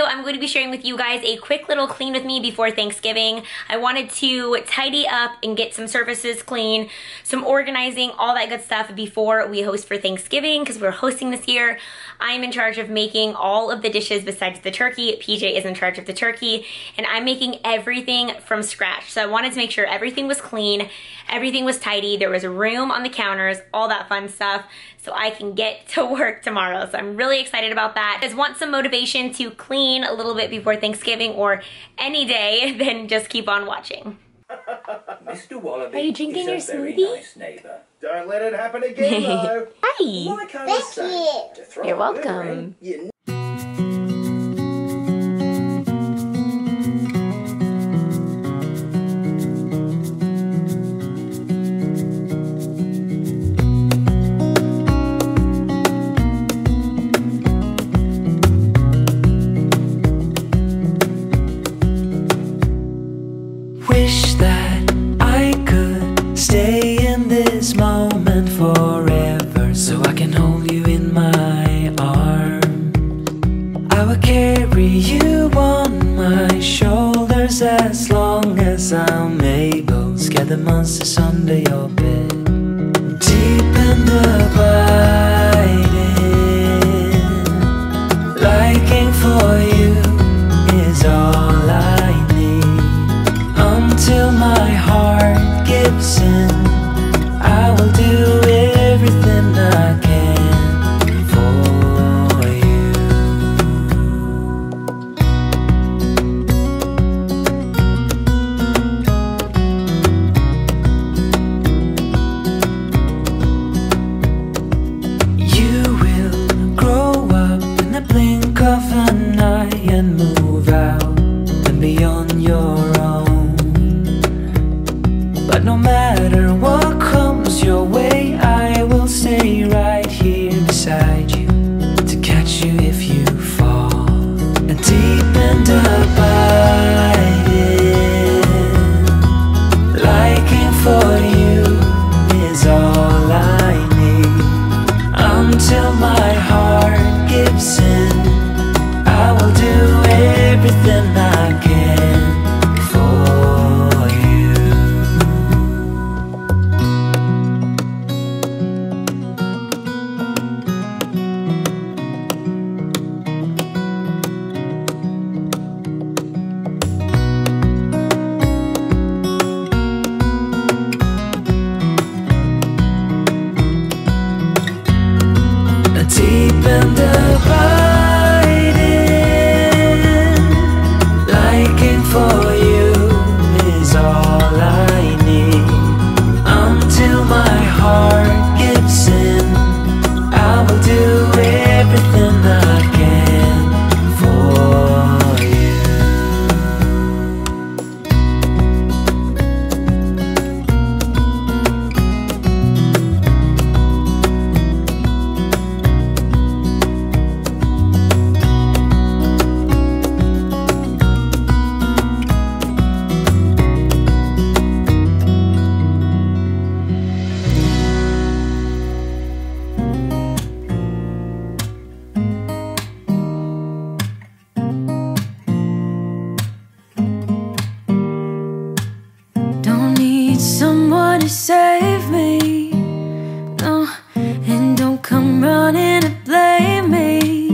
video, I'm going to be sharing with you guys a quick little clean with me before Thanksgiving. I wanted to tidy up and get some surfaces clean, some organizing, all that good stuff before we host for Thanksgiving, because we're hosting this year. I'm in charge of making all of the dishes besides the turkey. PJ is in charge of the turkey, and I'm making everything from scratch. So I wanted to make sure everything was clean, everything was tidy, there was room on the counters, all that fun stuff, so I can get to work tomorrow. So I'm really excited about that. If you guys want some motivation to clean a little bit before Thanksgiving or any day, then just keep on watching. Mr. Wallaby, are you drinking your smoothie? Nice neighbor. Don't let it happen again, though. Hi. Like I was saying, to throw You're a welcome. in, you Wish that I could stay in this moment forever, so I can hold you in my arms. I will carry you on my shoulders as long as I'm able. Scare the monsters under your bed. Deep and abiding, liking for you is all I need. Until my heart gives in, I will do everything I can for you. You will grow up in the blink of an eye and move out and beyond your own. But no matter what comes your way, I will stay right here beside you to catch you if you fall. And deep and abiding, liking for you is all I need. Until my heart gives in, I will do everything I can for you. Deep and abiding, liking for you is all I need. Until my heart gives in, I will do everything I can for you. Don't need someone to save me, no, and don't come running to blame me.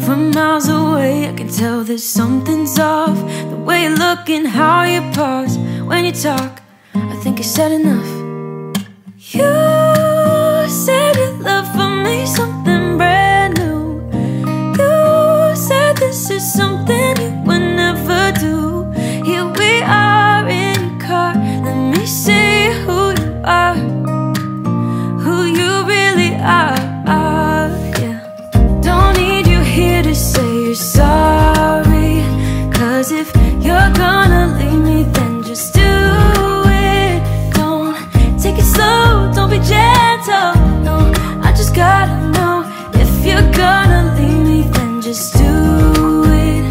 From miles away I can tell that something's off. The way you look and how you pause when you talk, I think you said enough. You said your love for me something brand new. You said this is something you would never do. Here we are in your car, let me see who you are, who you really are, yeah. Don't need you here to say you're sorry, 'cause if you're gonna leave me, then just do it. Don't take it slow, don't be gentle, no, I just gotta know. If you're gonna leave me, then just do it.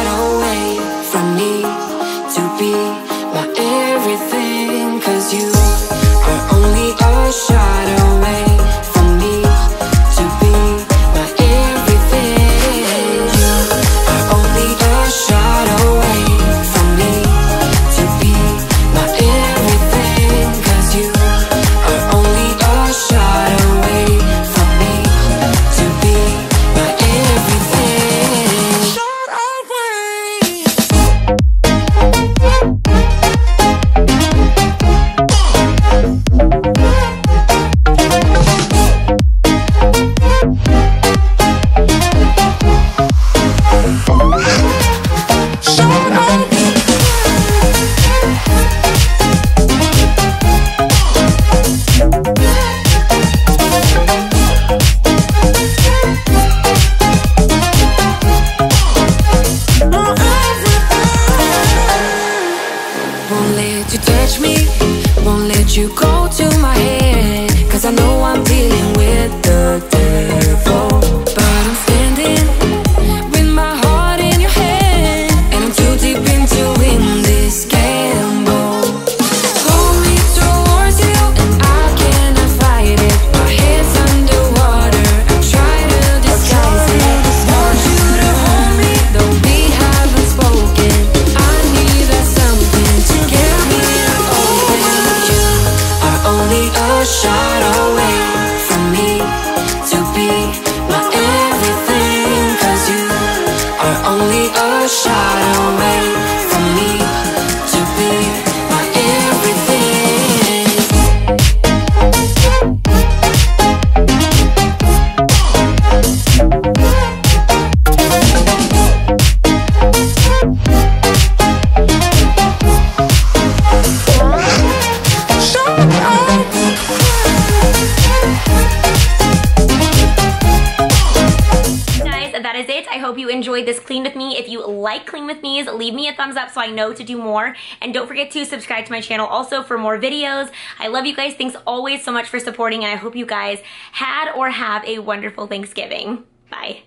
shot away from me to be my everything. 'Cause you are only a shot away from me to be my everything. You are only a shot away from me to be my everything. 'Cause you are only a shot away from me to be my everything. Shot away. Won't let you touch me, won't let you go to my head. 'Cause I know I'm dealing with the devil, but I'm standing with my heart in your hand, and I'm too deep into in this gamble. Pull me towards you, and I cannot fight it. My head's underwater, I try to disguise it. Want you to hold me, though we haven't spoken. I need that something to get me open. You are only a shot away from me to be my everything. 'Cause you are only a shot away from me to be my everything. Guys, that is it. I hope you enjoyed this clean with me. If you like clean with me's, leave me a thumbs up so I know to do more. And don't forget to subscribe to my channel also for more videos. I love you guys. Thanks always so much for supporting, and I hope you guys had or have a wonderful Thanksgiving. Bye.